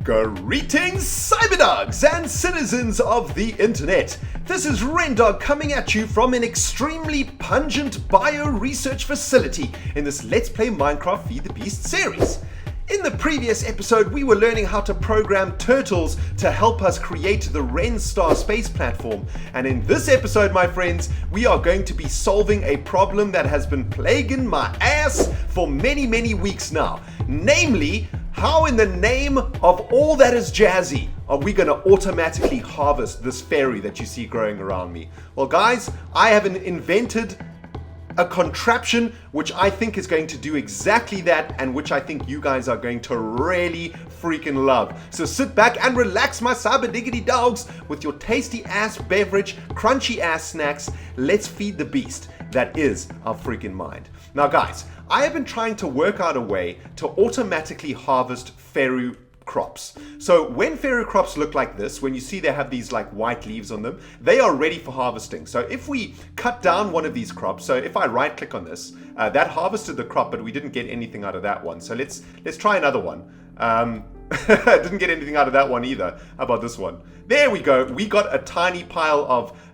Greetings, cyberdogs and citizens of the internet. This is ReNDoG coming at you from an extremely pungent bio-research facility in this Let's Play Minecraft Feed the Beast series. In the previous episode, we were learning how to program turtles to help us create the ReNStar space platform. And in this episode, my friends, we are going to be solving a problem that has been plaguing my ass for many weeks now. Namely, how in the name of all that is jazzy are we going to automatically harvest this fairy that you see growing around me? Well, guys, I have invented a contraption which I think is going to do exactly that, and which I think you guys are going to really freaking love. So sit back and relax, my cyber diggity dogs, with your tasty ass beverage, crunchy ass snacks. Let's feed the beast that is our freaking mind. Now guys, I have been trying to work out a way to automatically harvest Ferru crops. So when Ferru crops look like this, when you see they have these like white leaves on them, they are ready for harvesting. So if we cut down one of these crops, so if I right click on this, that harvested the crop, but we didn't get anything out of that one. So let's try another one. Didn't get anything out of that one either. How about this one? There we go. We got a tiny pile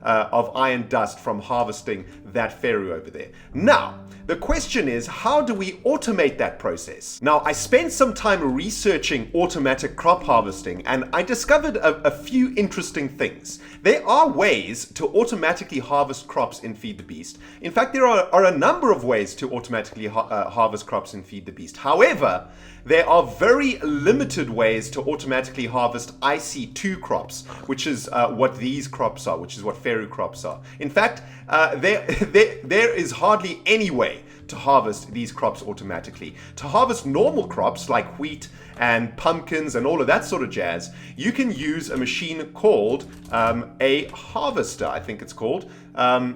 of iron dust from harvesting that Ferru over there. Now, the question is, how do we automate that process? Now, I spent some time researching automatic crop harvesting, and I discovered a few interesting things. There are ways to automatically harvest crops in Feed the Beast. In fact, there are a number of ways to automatically harvest crops in Feed the Beast. However, there are very limited ways to automatically harvest IC2 crops, which is what these crops are, which is what Ferru crops are. In fact, there is hardly any way to harvest these crops automatically. To harvest normal crops like wheat and pumpkins and all of that sort of jazz, you can use a machine called a harvester, I think it's called. I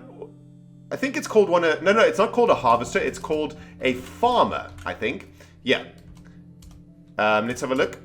think it's called no, it's not called a harvester, it's called a farmer, I think. Yeah. Let's have a look.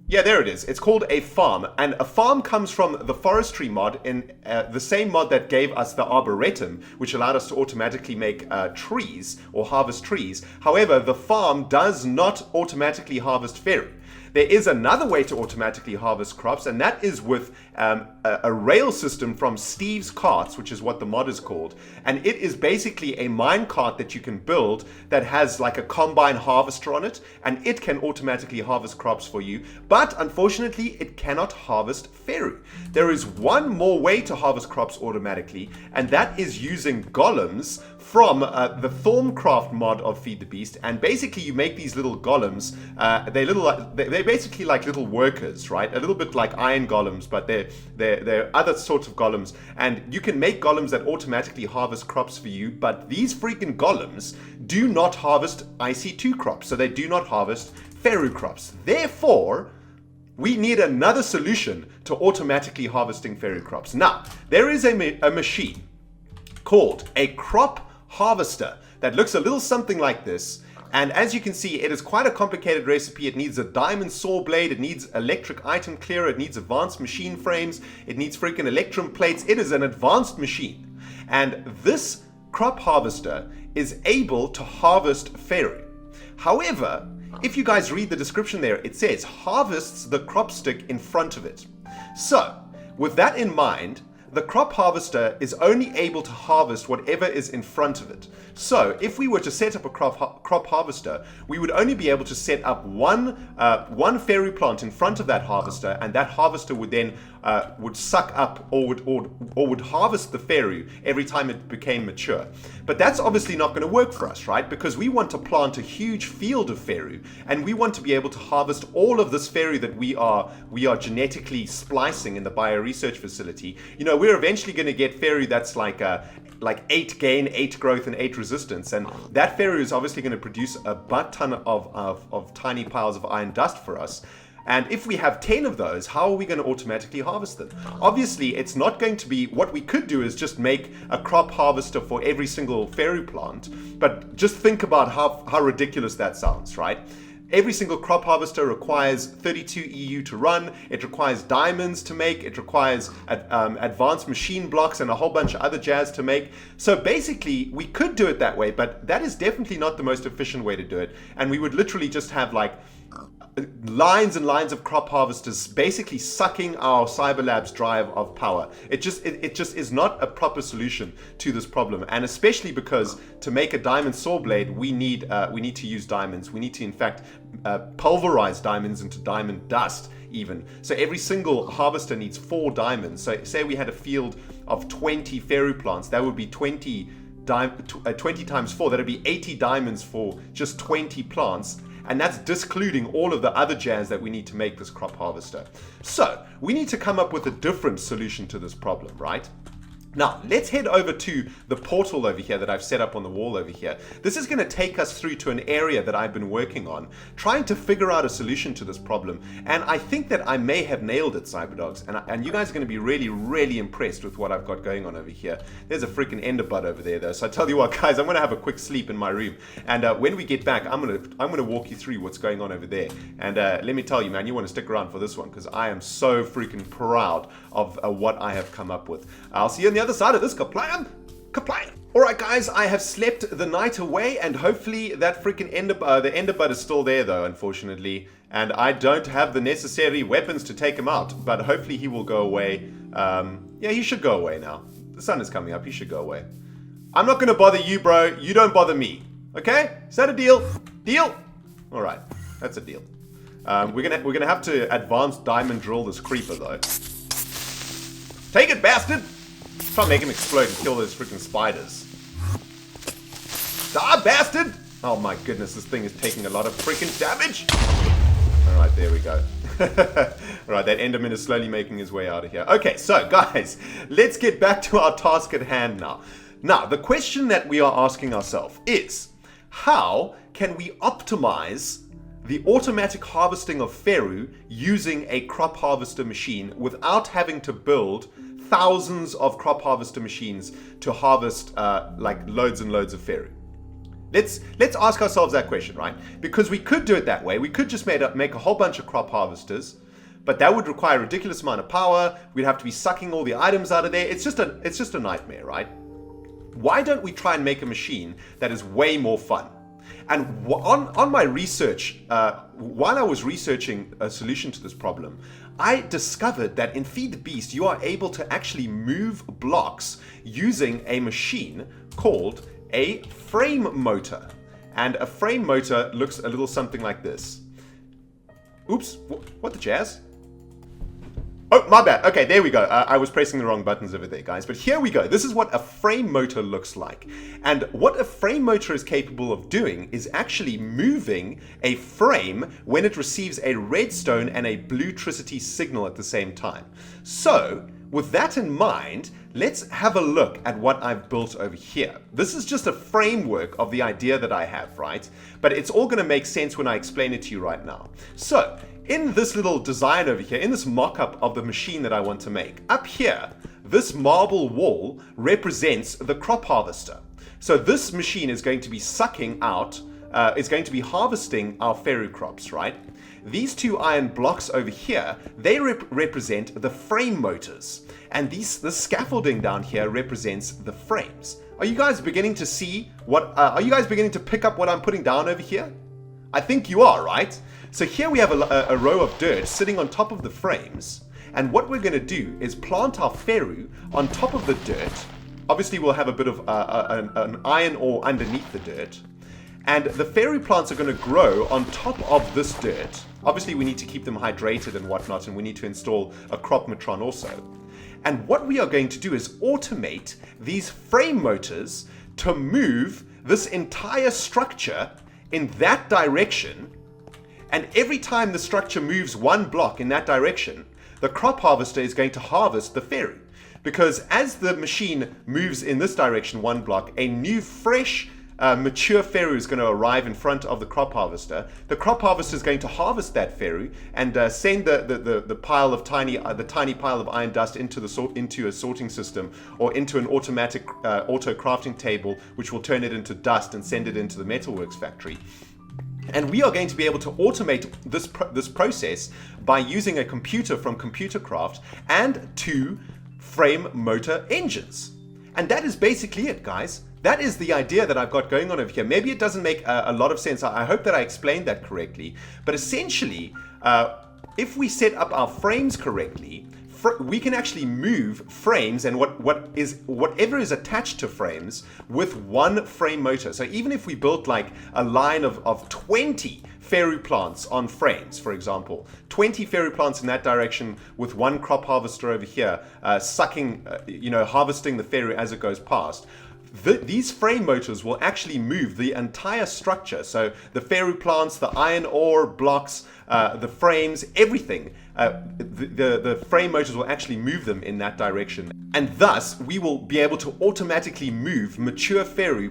Yeah, there it is. It's called a farm, and a farm comes from the forestry mod, in the same mod that gave us the arboretum, which allowed us to automatically make trees or harvest trees. However, the farm does not automatically harvest Ferru. There is another way to automatically harvest crops, and that is with a rail system from Steve's Carts, which is what the mod is called. And it is basically a mine cart that you can build that has like a combine harvester on it, and it can automatically harvest crops for you. But unfortunately, it cannot harvest Ferru. There is one more way to harvest crops automatically, and that is using golems from the Dogcraft mod of Feed the Beast. And basically you make these little golems. They're basically like little workers, right? A little bit like iron golems, but they're other sorts of golems. And you can make golems that automatically harvest crops for you, but these freaking golems do not harvest IC2 crops, so they do not harvest Ferru crops. Therefore, we need another solution to automatically harvesting Ferru crops. Now, there is a machine called a crop harvester that looks a little something like this, and as you can see, it is quite a complicated recipe. It needs a diamond saw blade, it needs electric item clearer, it needs advanced machine frames, it needs freaking electrum plates. It is an advanced machine, and this crop harvester is able to harvest Ferru. However, if you guys read the description there, it says harvests the crop stick in front of it. So with that in mind, the crop harvester is only able to harvest whatever is in front of it. So if we were to set up a crop harvester, we would only be able to set up one Ferru plant in front of that harvester, and that harvester would then would suck up or would harvest the Ferru every time it became mature. But that's obviously not going to work for us, right? Because we want to plant a huge field of Ferru, and we want to be able to harvest all of this Ferru that we are genetically splicing in the bio-research facility. You know, we're eventually going to get Ferru that's like 8 gain, 8 growth, and 8 resistance, and that Ferru is obviously going to produce a butt ton of tiny piles of iron dust for us. And if we have 10 of those, how are we going to automatically harvest them? Obviously, it's not going to be, what we could do is just make a crop harvester for every single Ferru plant, but just think about how ridiculous that sounds, right? Every single crop harvester requires 32 EU to run, it requires diamonds to make, it requires advanced machine blocks and a whole bunch of other jazz to make. So basically, we could do it that way, but that is definitely not the most efficient way to do it. And we would literally just have like lines and lines of crop harvesters basically sucking our Cyberlab's drive of power. It just is not a proper solution to this problem, and especially because to make a diamond saw blade, we need to use diamonds. We need to, in fact, pulverize diamonds into diamond dust even. So every single harvester needs 4 diamonds. So say we had a field of 20 Ferru plants, that would be 20 times 4, that would be 80 diamonds for just 20 plants. And that's discluding all of the other jazz that we need to make this crop harvester. So we need to come up with a different solution to this problem, right? Now, let's head over to the portal over here that I've set up on the wall over here. This is going to take us through to an area that I've been working on, trying to figure out a solution to this problem. And I think that I may have nailed it, Cyberdogs. And you guys are going to be really, really impressed with what I've got going on over here. There's a freaking ender bud over there, though. So I tell you what, guys, I'm going to have a quick sleep in my room. And when we get back, I'm going to walk you through what's going on over there. And let me tell you, man, you want to stick around for this one, because I am so freaking proud of what I have come up with. I'll see you on the other side of this. Kaplam! Kaplam! Alright guys, I have slept the night away, and hopefully that freaking the ender bud is still there though, unfortunately. And I don't have the necessary weapons to take him out, but hopefully he will go away. Yeah, he should go away now. The sun is coming up, he should go away. I'm not gonna bother you, bro. You don't bother me. Okay? Is that a deal? Deal? Alright, that's a deal. We're gonna have to advanced diamond drill this creeper though. Take it, bastard! Try and make him explode and kill those freaking spiders. Die, bastard! Oh my goodness, this thing is taking a lot of freaking damage. Alright, there we go. Alright, that Enderman is slowly making his way out of here. Okay, so guys, let's get back to our task at hand now. Now, the question that we are asking ourselves is, how can we optimize the automatic harvesting of Ferru using a crop harvester machine without having to build thousands of crop harvester machines to harvest like loads and loads of Ferru? Let's ask ourselves that question, right? Because we could do it that way. We could just make a whole bunch of crop harvesters, but that would require a ridiculous amount of power. We'd have to be sucking all the items out of there. It's just a nightmare, right? Why don't we try and make a machine that is way more fun? And on my research, while I was researching a solution to this problem, I discovered that in Feed the Beast, you are able to actually move blocks using a machine called a frame motor. And a frame motor looks a little something like this. Oops, what the jazz? Oh, my bad. Okay, there we go. I was pressing the wrong buttons over there, guys. But here we go. This is what a frame motor looks like. And what a frame motor is capable of doing is actually moving a frame when it receives a redstone and a bluetricity signal at the same time. So, with that in mind, let's have a look at what I've built over here. This is just a framework of the idea that I have, right? But it's all going to make sense when I explain it to you right now. So, in this little design over here, in this mock-up of the machine that I want to make, up here, this marble wall represents the crop harvester. So this machine is going to be sucking out, is going to be harvesting our Ferru crops, right? These 2 iron blocks over here, they represent the frame motors. And the scaffolding down here represents the frames. Are you guys beginning to see what, are you guys beginning to pick up what I'm putting down over here? I think you are, right? So here we have a row of dirt sitting on top of the frames, and what we're going to do is plant our Ferru on top of the dirt. Obviously we'll have a bit of an iron ore underneath the dirt, and the Ferru plants are going to grow on top of this dirt. Obviously we need to keep them hydrated and whatnot, and we need to install a crop matron also. And what we are going to do is automate these frame motors to move this entire structure in that direction. And every time the structure moves 1 block in that direction, the crop harvester is going to harvest the Ferru. Because as the machine moves in this direction 1 block, a new, fresh, mature Ferru is going to arrive in front of the crop harvester. The crop harvester is going to harvest that Ferru and send the pile of tiny pile of iron dust into a sorting system, or into an automatic auto crafting table, which will turn it into dust and send it into the metalworks factory. And we are going to be able to automate this process by using a computer from Computercraft and 2 frame motor engines. And that is basically it, guys. That is the idea that I've got going on over here. Maybe it doesn't make a lot of sense. I hope that I explained that correctly. But essentially, if we set up our frames correctly, we can actually move frames and whatever is attached to frames with one frame motor. So even if we built like a line of 20 Ferru plants on frames, for example, 20 Ferru plants in that direction with one crop harvester over here, sucking, harvesting the Ferru as it goes past. These frame motors will actually move the entire structure. So the Ferru plants, the iron ore blocks, the frames, everything. The frame motors will actually move them in that direction. And thus, we will be able to automatically move mature Ferru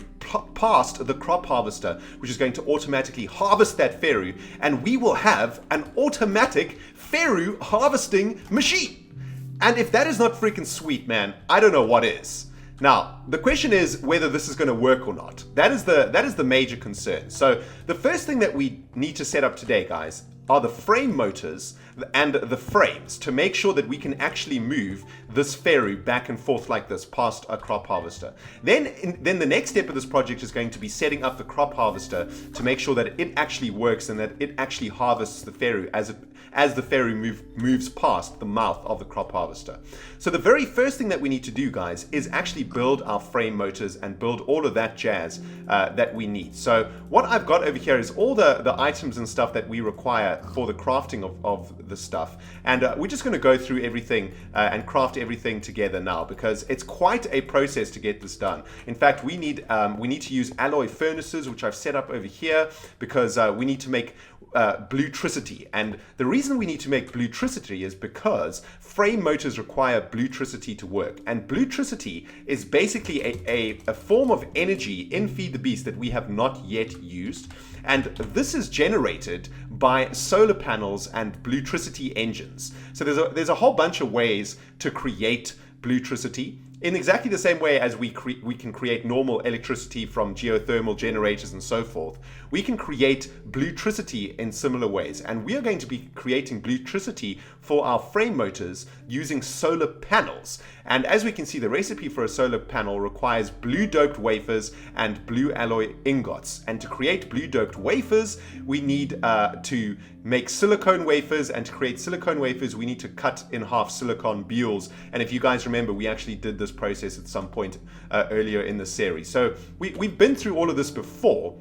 past the crop harvester, which is going to automatically harvest that Ferru. And we will have an automatic Ferru harvesting machine. And if that is not freaking sweet, man, I don't know what is. Now, the question is whether this is going to work or not. That is the major concern. So the first thing that we need to set up today, guys, are the frame motors and the frames to make sure that we can actually move this Ferru back and forth like this past a crop harvester. Then the next step of this project is going to be setting up the crop harvester to make sure that it actually works and that it actually harvests the Ferru as the Ferru moves past the mouth of the crop harvester. So the very first thing that we need to do, guys, is actually build our frame motors and build all of that jazz that we need. So what I've got over here is all the items and stuff that we require for the crafting of the stuff. And we're just going to go through everything and craft everything together now, because it's quite a process to get this done. In fact, we need to use alloy furnaces, which I've set up over here, because we need to make bluetricity. And the reason we need to make bluetricity is because frame motors require bluetricity to work. And bluetricity is basically a form of energy in Feed the Beast that we have not yet used. And this is generated by solar panels and bluetricity engines. So there's a whole bunch of ways to create bluetricity. In exactly the same way as we can create normal electricity from geothermal generators and so forth, we can create bluetricity in similar ways. And we are going to be creating bluetricity for our frame motors using solar panels. And as we can see, the recipe for a solar panel requires blue doped wafers and blue alloy ingots. And to create blue doped wafers, we need to make silicone wafers, and to create silicone wafers, we need to cut in half silicon buells. And if you guys remember, we actually did this process at some point earlier in the series. So we've been through all of this before.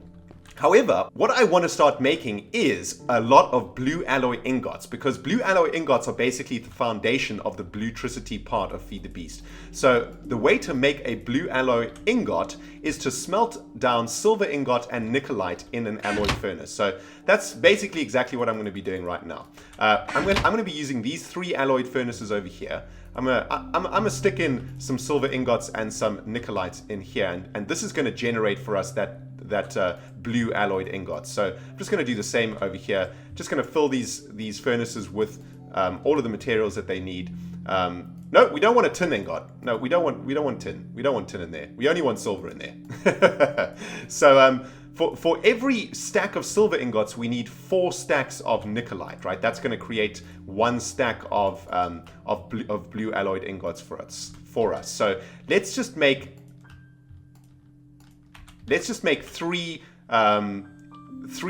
However, what I want to start making is a lot of blue alloy ingots, because blue alloy ingots are basically the foundation of the bluetricity part of Feed the Beast. So the way to make a blue alloy ingot is to smelt down silver ingot and nickelite in an alloy furnace. So that's basically exactly what I'm going to be doing right now. I'm going to be using these 3 alloyed furnaces over here. I'm gonna stick in some silver ingots and some nickelite in here, and this is going to generate for us that blue alloyed ingots. So I'm just going to do the same over here. Just going to fill these furnaces with all of the materials that they need. No, we don't want a tin ingot. No, we don't want tin. We don't want tin in there. We only want silver in there. So for every stack of silver ingots, we need 4 stacks of nickelite, right? That's going to create 1 stack of blue alloyed ingots for us. So let's just make 3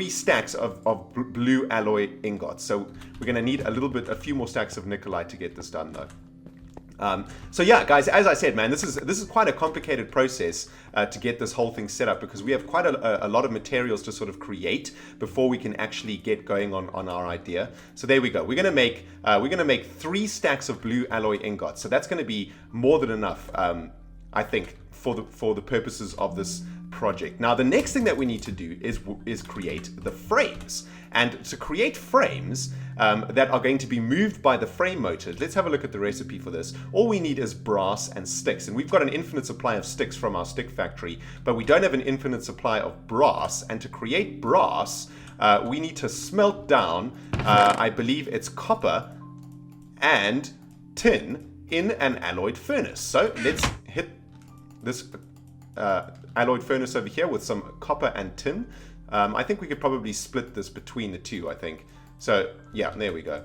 stacks of blue alloy ingots. So we're going to need a few more stacks of nickelite to get this done, though. So yeah, guys, as I said, man, this is quite a complicated process to get this whole thing set up, because we have quite a lot of materials to sort of create before we can actually get going on our idea. So there we go. We're gonna make 3 stacks of blue alloy ingots. So that's going to be more than enough, I think, for the purposes of this project. Now, the next thing that we need to do is create the frames. And to create frames that are going to be moved by the frame motors, let's have a look at the recipe for this. All we need is brass and sticks. And we've got an infinite supply of sticks from our stick factory, but we don't have an infinite supply of brass. And to create brass, we need to smelt down, I believe it's copper and tin in an alloyed furnace. So let's hit this alloyed furnace over here with some copper and tin. I think we could probably split this between the two, I think. So yeah, there we go.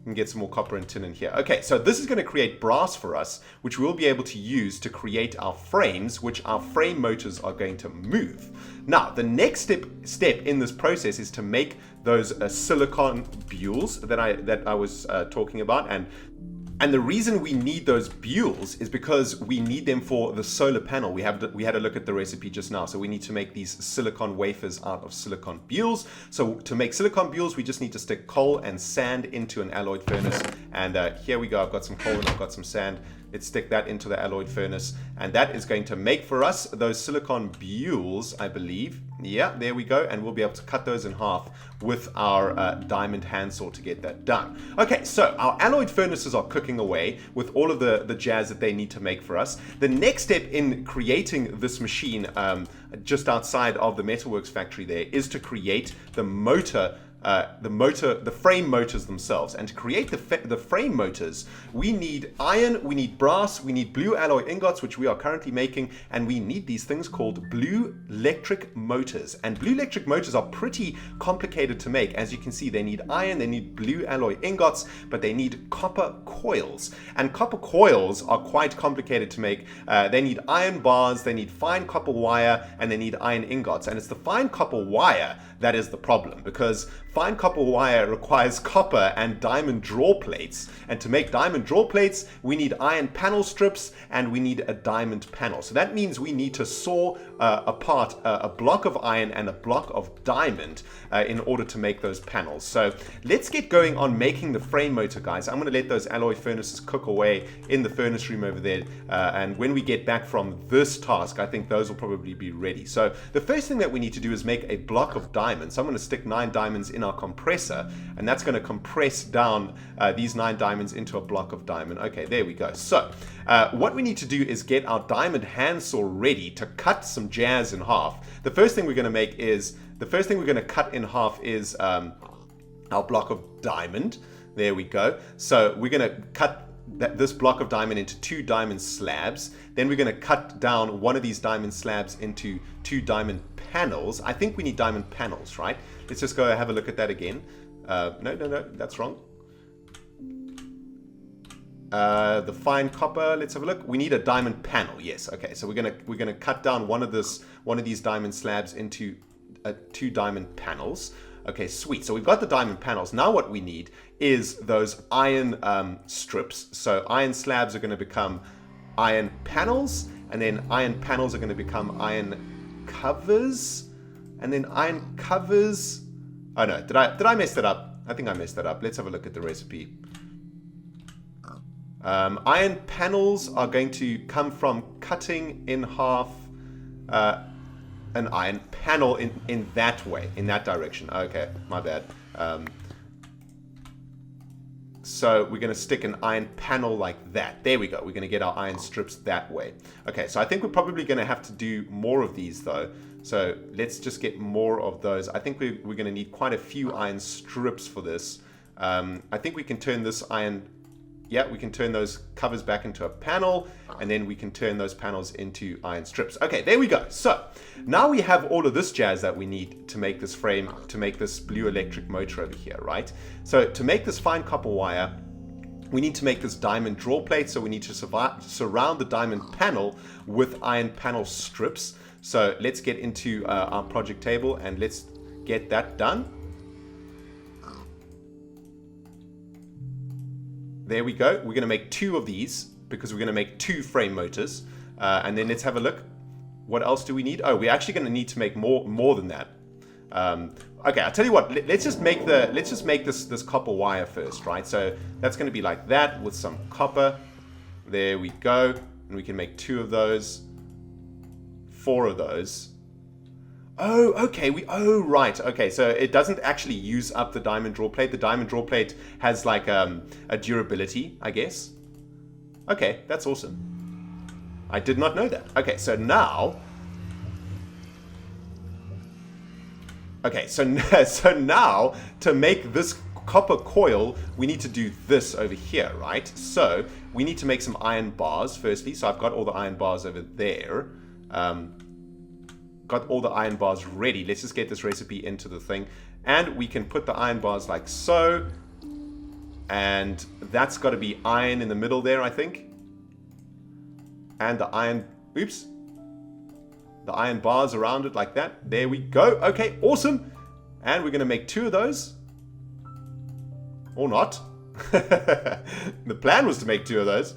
and get some more copper and tin in here. Okay, so this is going to create brass for us, which we'll be able to use to create our frames, which our frame motors are going to move. Now, the next step in this process is to make those silicon bules that I was talking about, and the reason we need those bules is because we need them for the solar panel. We had a look at the recipe just now. So we need to make these silicon wafers out of silicon bules. So to make silicon bules, we just need to stick coal and sand into an alloy furnace. And here we go. I've got some coal and I've got some sand. Let's stick that into the alloy furnace. And that is going to make for us those silicon bules, I believe. Yeah, there we go. And we'll be able to cut those in half with our diamond handsaw to get that done. Okay, so our alloyed furnaces are cooking away with all of the jazz that they need to make for us. The next step in creating this machine just outside of the Metalworks factory there is to create the motor, the frame motors themselves. And to create the frame motors, we need iron, we need brass, we need blue alloy ingots, which we are currently making, and we need these things called blue electric motors. And blue electric motors are pretty complicated to make. As you can see, they need iron, they need blue alloy ingots, but they need copper coils. And copper coils are quite complicated to make. They need iron bars, they need fine copper wire, and they need iron ingots. And it's the fine copper wire that is the problem, because fine copper wire requires copper and diamond draw plates. And to make diamond draw plates, we need iron panel strips and we need a diamond panel. So that means we need to saw apart a block of iron and a block of diamond in order to make those panels. So let's get going on making the frame motor, guys. I'm going to let those alloy furnaces cook away in the furnace room over there. And when we get back from this task, I think those will probably be ready. So the first thing that we need to do is make a block of diamonds. So I'm going to stick 9 diamonds in our compressor, and that's going to compress down these 9 diamonds into a block of diamond. Okay, there we go. So what we need to do is get our diamond handsaw ready to cut some jazz in half. The first thing we're going to cut in half is our block of diamond. There we go. So we're going to cut this block of diamond into 2 diamond slabs. Then we're going to cut down one of these diamond slabs into 2 diamond panels. I think we need diamond panels, right? Let's just go have a look at that again. No, that's wrong. The fine copper, let's have a look. We need a diamond panel. Yes. Okay. So we're gonna cut down one of these diamond slabs into 2 diamond panels. Okay, sweet. So we've got the diamond panels. Now what we need is those iron strips. So iron slabs are going to become iron panels, and then iron panels are going to become iron covers, and then iron covers. Oh no, did I mess that up? I think I messed that up. Let's have a look at the recipe. Iron panels are going to come from cutting in half an iron panel in that way, in that direction. Okay, my bad. So we're going to stick an iron panel like that. There we go. We're going to get our iron strips that way. Okay, so I think we're probably going to have to do more of these though. So let's just get more of those. I think we're going to need quite a few iron strips for this. I think we can turn this iron... Yeah, we can turn those covers back into a panel, and then we can turn those panels into iron strips. Okay, there we go. So now we have all of this jazz that we need to make this frame, to make this blue electric motor over here, right? So to make this fine copper wire, we need to make this diamond draw plate. So we need to surround the diamond panel with iron panel strips. So let's get into our project table and let's get that done. There we go. We're going to make 2 of these because we're going to make 2 frame motors. And then let's have a look. What else do we need? Oh, we're actually going to need to make more than that. Okay, I'll tell you what. Let's just make this copper wire first, right? So that's going to be like that with some copper. There we go. And we can make 2 of those, 4 of those. Oh, okay. Right. Okay, so it doesn't actually use up the diamond draw plate. The diamond draw plate has like a durability, I guess. Okay, that's awesome. I did not know that. Okay, so now... Okay, so now to make this copper coil, we need to do this over here, right? So we need to make some iron bars firstly. So I've got all the iron bars over there. Got all the iron bars ready. Let's just get this recipe into the thing, and we can put the iron bars like so. And that's got to be iron in the middle there, I think. And the iron, oops, the iron bars around it like that. There we go. Okay, awesome. And we're going to make 2 of those. Or not. The plan was to make 2 of those.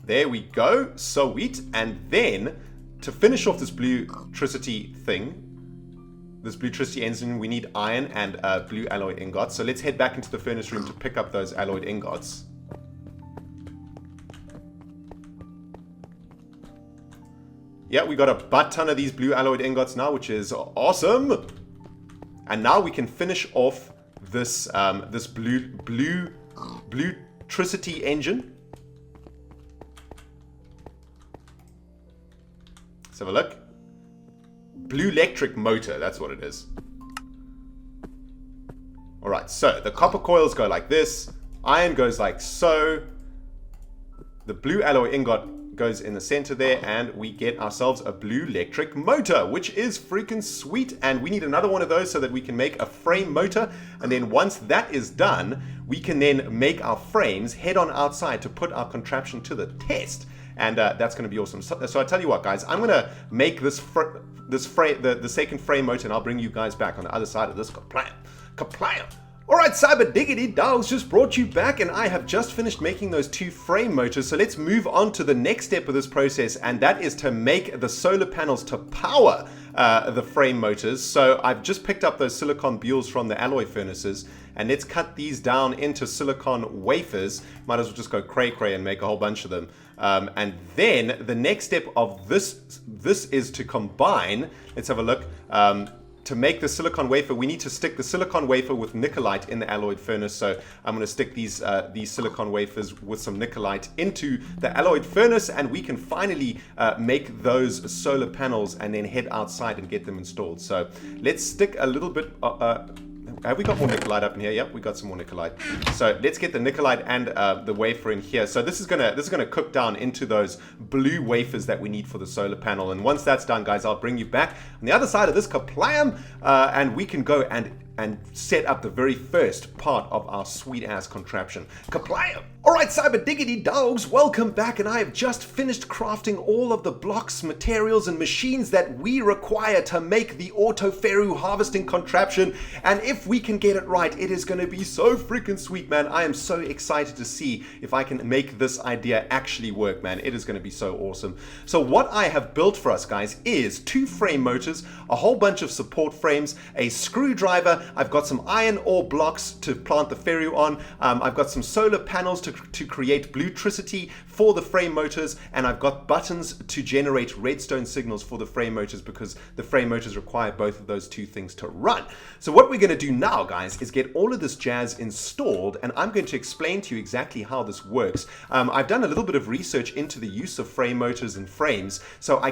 There we go. Sweet. And then, to finish off this blue-tricity thing, this blue-tricity engine, we need iron and blue alloy ingots. So let's head back into the furnace room to pick up those alloyed ingots. Yeah, we got a butt ton of these blue alloyed ingots now, which is awesome. And now we can finish off this this blue-tricity engine. Let's have a look. Blue electric motor, that's what it is. Alright, so the copper coils go like this. Iron goes like so. The blue alloy ingot goes in the center there, and we get ourselves a blue electric motor, which is freaking sweet. And we need another one of those so that we can make a frame motor. And then once that is done, we can then make our frames, head on outside to put our contraption to the test. And that's going to be awesome. So I tell you what, guys, I'm going to make the second frame motor, and I'll bring you guys back on the other side of this. Kaplam! Alright, Cyber Diggity Dogs just brought you back, and I have just finished making those 2 frame motors. So let's move on to the next step of this process, and that is to make the solar panels to power the frame motors. So I've just picked up those silicon bules from the alloy furnaces, and let's cut these down into silicon wafers. Might as well just go cray-cray and make a whole bunch of them. And then the next step of this is to combine. Let's have a look. To make the silicon wafer, we need to stick the silicon wafer with nickelite in the alloyed furnace. So I'm going to stick these silicon wafers with some nickelite into the alloyed furnace, and we can finally make those solar panels and then head outside and get them installed. So let's stick a little bit. Have we got more nickelite up in here? Yep, we got some more nickelite. So let's get the nickelite and the wafer in here. So this is gonna cook down into those blue wafers that we need for the solar panel. And once that's done, guys, I'll bring you back on the other side of this kaplam, and we can go and set up the very first part of our sweet ass contraption. Kaplam! Alright, Cyber Diggity Dogs, welcome back, and I have just finished crafting all of the blocks, materials, and machines that we require to make the auto Ferru harvesting contraption. And if we can get it right, it is going to be so freaking sweet, man. I am so excited to see if I can make this idea actually work, man. It is going to be so awesome. So what I have built for us, guys, is 2 frame motors, a whole bunch of support frames, a screwdriver. I've got some iron ore blocks to plant the Ferru on. I've got some solar panels to create blue-tricity for the frame motors, and I've got buttons to generate redstone signals for the frame motors, because the frame motors require both of those 2 things to run. So what we're going to do now, guys, is get all of this jazz installed, and I'm going to explain to you exactly how this works. I've done a little bit of research into the use of frame motors and frames, so I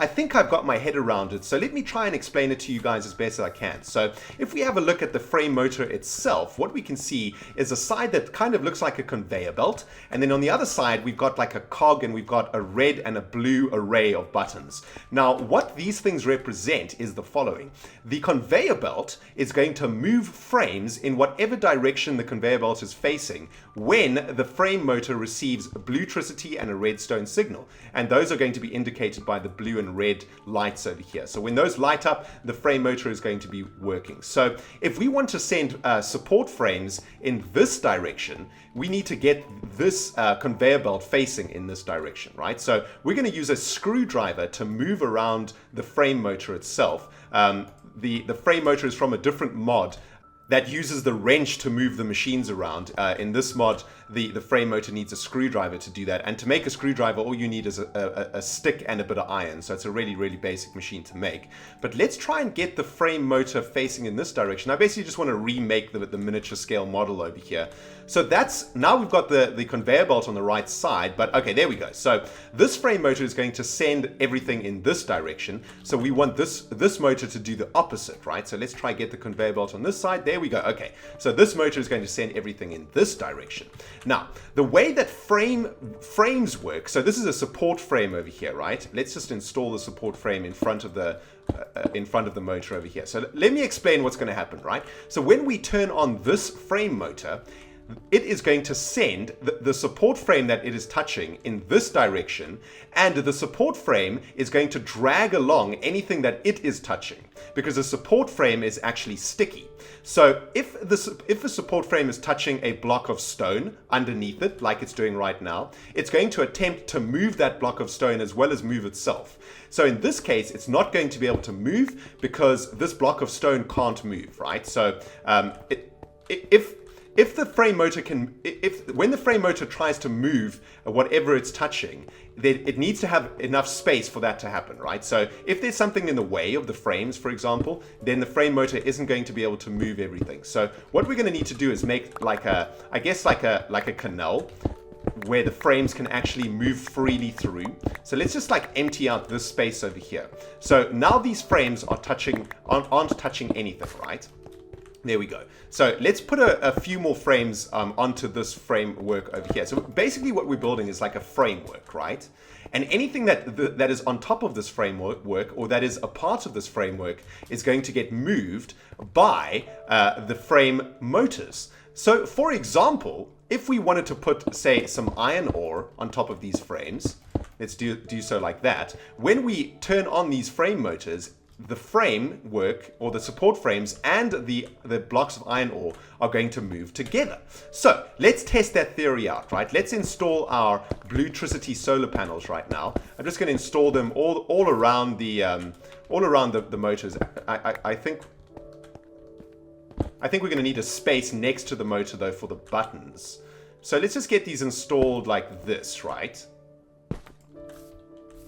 think I've got my head around it. So let me try and explain it to you guys as best as I can. So if we have a look at the frame motor itself, what we can see is a side that kind of looks like a conveyor belt, and then on the other side we've got like a cog, and we've got a red and a blue array of buttons. Now what these things represent is the following. The conveyor belt is going to move frames in whatever direction the conveyor belt is facing when the frame motor receives blue-tricity and a redstone signal, and those are going to be indicated by the blue and red lights over here. So when those light up, the frame motor is going to be working. So if we want to send support frames in this direction, we need to get this conveyor belt facing in this direction, right? So we're going to use a screwdriver to move around the frame motor itself. The frame motor is from a different mod that uses the wrench to move the machines around. In this mod, the frame motor needs a screwdriver to do that. And to make a screwdriver, all you need is a stick and a bit of iron. So it's a really, really basic machine to make. But let's try and get the frame motor facing in this direction. I basically just want to remake the miniature scale model over here. So that's, now we've got the conveyor belt on the right side, but okay, there we go. So this frame motor is going to send everything in this direction. So we want this motor to do the opposite, right? So let's try get the conveyor belt on this side. There we go. Okay, so this motor is going to send everything in this direction. Now, the way that frames work, so this is a support frame over here, right? Let's just install the support frame in front of the motor over here. So let me explain what's going to happen, right? So when we turn on this frame motor, it is going to send the support frame that it is touching in this direction, and the support frame is going to drag along anything that it is touching, because the support frame is actually sticky. So if the support frame is touching a block of stone underneath it, like it's doing right now, it's going to attempt to move that block of stone as well as move itself. So in this case, it's not going to be able to move because this block of stone can't move, right? So if the frame motor when the frame motor tries to move whatever it's touching, then it needs to have enough space for that to happen, right? So if there's something in the way of the frames, for example, then the frame motor isn't going to be able to move everything. So what we're going to need to do is make like a canal where the frames can actually move freely through. So let's just like empty out this space over here. So now these frames aren't touching anything, right? There we go. So let's put a few more frames onto this framework over here. So basically what we're building is like a framework, right? And anything that is on top of this framework or that is a part of this framework is going to get moved by the frame motors. So for example, if we wanted to put, say, some iron ore on top of these frames, let's do so like that. When we turn on these frame motors, the framework or the support frames and the blocks of iron ore are going to move together. So let's test that theory out, right? Let's install our Bluetricity solar panels right now. I'm just going to install them all around the motors. I think we're going to need a space next to the motor though for the buttons. So let's just get these installed like this, right?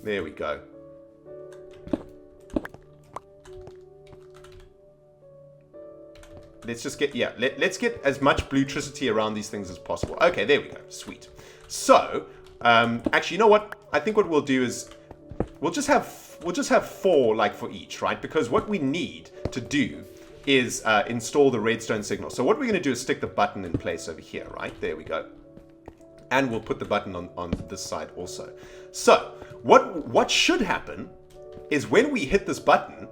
There we go. Let's just get, let's get as much Bluetricity around these things as possible. Okay, there we go. Sweet. So, actually, you know what? I think what we'll do is we'll just have 4 like for each, right? Because what we need to do is install the redstone signal. So what we're going to do is stick the button in place over here, right? There we go. And we'll put the button on this side also. So what should happen is when we hit this button,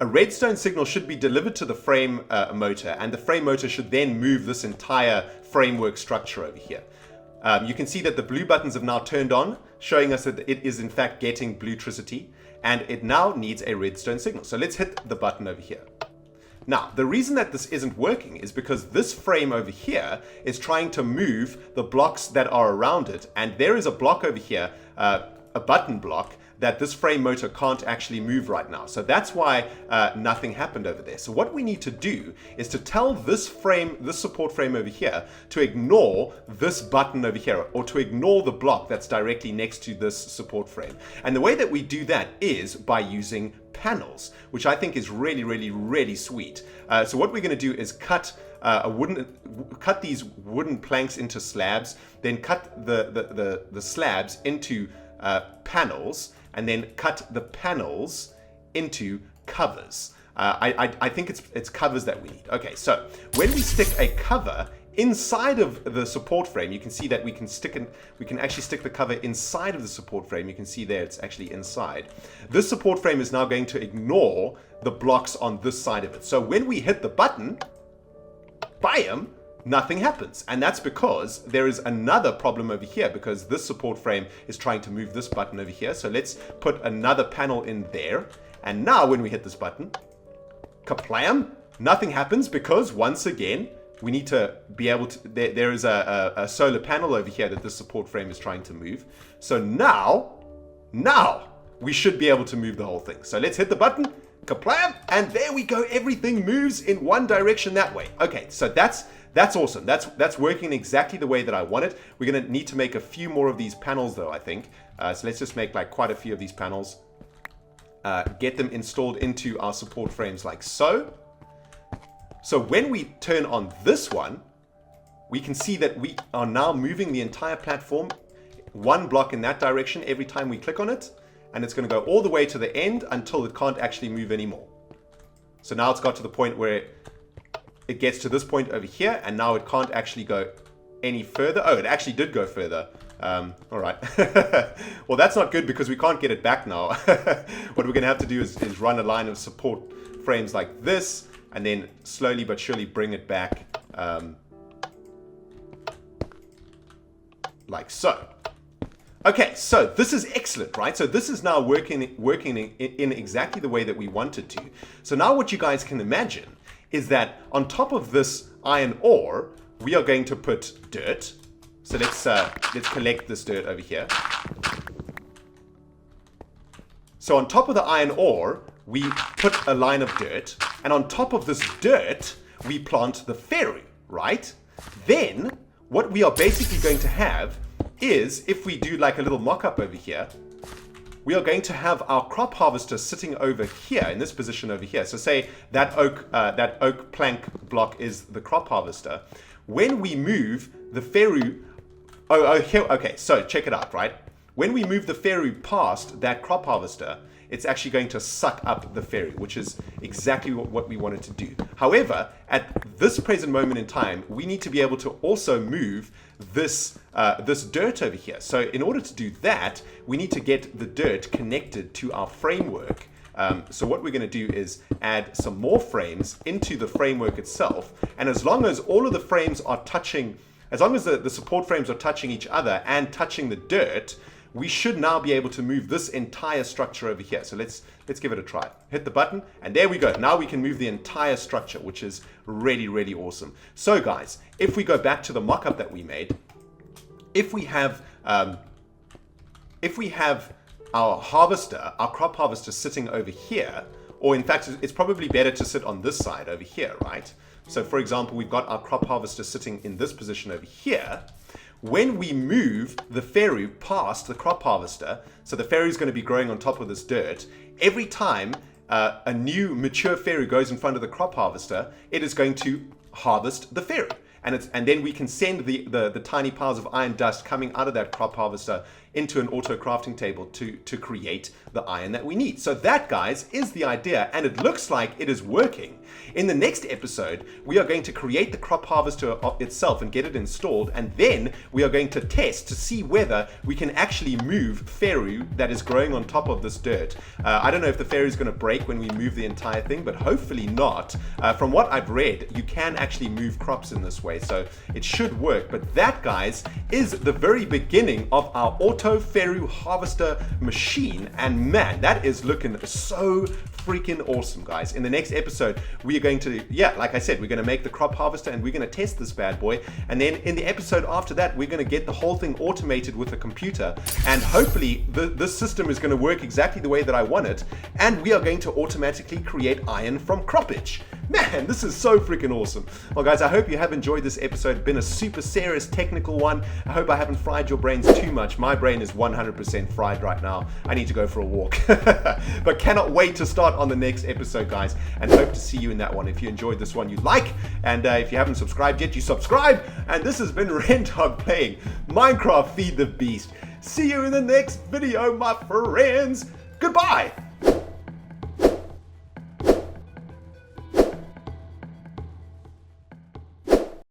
a redstone signal should be delivered to the frame motor, and the frame motor should then move this entire framework structure over here. You can see that the blue buttons have now turned on, showing us that it is in fact getting Bluetricity, and it now needs a redstone signal. So let's hit the button over here. Now, the reason that this isn't working is because this frame over here is trying to move the blocks that are around it, and there is a block over here, a button block, that this frame motor can't actually move right now. So that's why nothing happened over there. So what we need to do is to tell this support frame over here to ignore this button over here, or to ignore the block that's directly next to this support frame. And the way that we do that is by using panels, which I think is really, really, really sweet. So what we're going to do is cut these wooden planks into slabs, then cut the slabs into panels, and then cut the panels into covers. I think it's covers that we need. Okay, so when we stick a cover inside of the support frame, you can see that we can actually stick the cover inside of the support frame. You can see there it's actually inside. This support frame is now going to ignore the blocks on this side of it. So when we hit the button, bam, nothing happens. And that's because there is another problem over here, because this support frame is trying to move this button over here. So let's put another panel in there. And now when we hit this button, kaplam, nothing happens, because once again, we need to be able to, there is a solar panel over here that this support frame is trying to move. So now we should be able to move the whole thing. So let's hit the button, kaplam, and there we go. Everything moves in one direction that way. Okay, so that's awesome. That's working exactly the way that I want it. We're going to need to make a few more of these panels though, I think. So let's just make like quite a few of these panels. Get them installed into our support frames like so. So when we turn on this one, we can see that we are now moving the entire platform one block in that direction every time we click on it, and it's going to go all the way to the end until it can't actually move anymore. So now it's got to the point where it gets to this point over here, and now it can't actually go any further. Oh, it actually did go further. All right. Well, that's not good because we can't get it back now. What we're going to have to do is run a line of support frames like this, and then slowly but surely bring it back like so. Okay, so this is excellent, right? So this is now working in exactly the way that we wanted to. So now what you guys can imagine is that on top of this iron ore, we are going to put dirt. So let's collect this dirt over here. So on top of the iron ore, we put a line of dirt, and on top of this dirt, we plant the Ferru, right? Then what we are basically going to have is, if we do like a little mock-up over here, we are going to have our crop harvester sitting over here in this position over here. So say that oak plank block is the crop harvester. When we move the Ferru, here, okay, so check it out, right? When we move the Ferru past that crop harvester, it's actually going to suck up the Ferru, which is exactly what we wanted to do. However, at this present moment in time, we need to be able to also move this dirt over here. So in order to do that, we need to get the dirt connected to our framework. So what we're going to do is add some more frames into the framework itself. And as long as all of the frames are touching, as long as the support frames are touching each other and touching the dirt, we should now be able to move this entire structure over here. So let's give it a try. Hit the button, and there we go. Now we can move the entire structure, which is really, really awesome. So guys, if we go back to the mock-up that we made, if we have our harvester, our crop harvester sitting over here, or in fact, it's probably better to sit on this side over here, right? So for example, we've got our crop harvester sitting in this position over here. When we move the Ferru past the crop harvester, so the Ferru is going to be growing on top of this dirt, every time a new mature Ferru goes in front of the crop harvester, it is going to harvest the Ferru. And then we can send the tiny piles of iron dust coming out of that crop harvester into an auto crafting table to create the iron that we need. So that, guys, is the idea, and it looks like it is working. In the next episode, we are going to create the crop harvester itself and get it installed, and then we are going to test to see whether we can actually move Ferru that is growing on top of this dirt. I don't know if the Ferru is going to break when we move the entire thing, but hopefully not. From what I've read, you can actually move crops in this way, so it should work. But that, guys, is the very beginning of our auto Ferru harvester machine, and man, that is looking so freaking awesome, guys. In the next episode, we are going to, like I said, we're going to make the crop harvester and we're going to test this bad boy, and then in the episode after that, we're going to get the whole thing automated with a computer, and hopefully this system is going to work exactly the way that I want it, and we are going to automatically create iron from croppage. Man, this is so freaking awesome. Well, guys, I hope you have enjoyed this episode. It's been a super serious technical one. I hope I haven't fried your brains too much. My brain is 100% fried right now. I need to go for a walk. But cannot wait to start on the next episode, guys, and hope to see you in that one. If you enjoyed this one, you like, and if you haven't subscribed yet, you subscribe. And this has been ReNDoG playing Minecraft Feed the Beast. See you in the next video, my friends. Goodbye.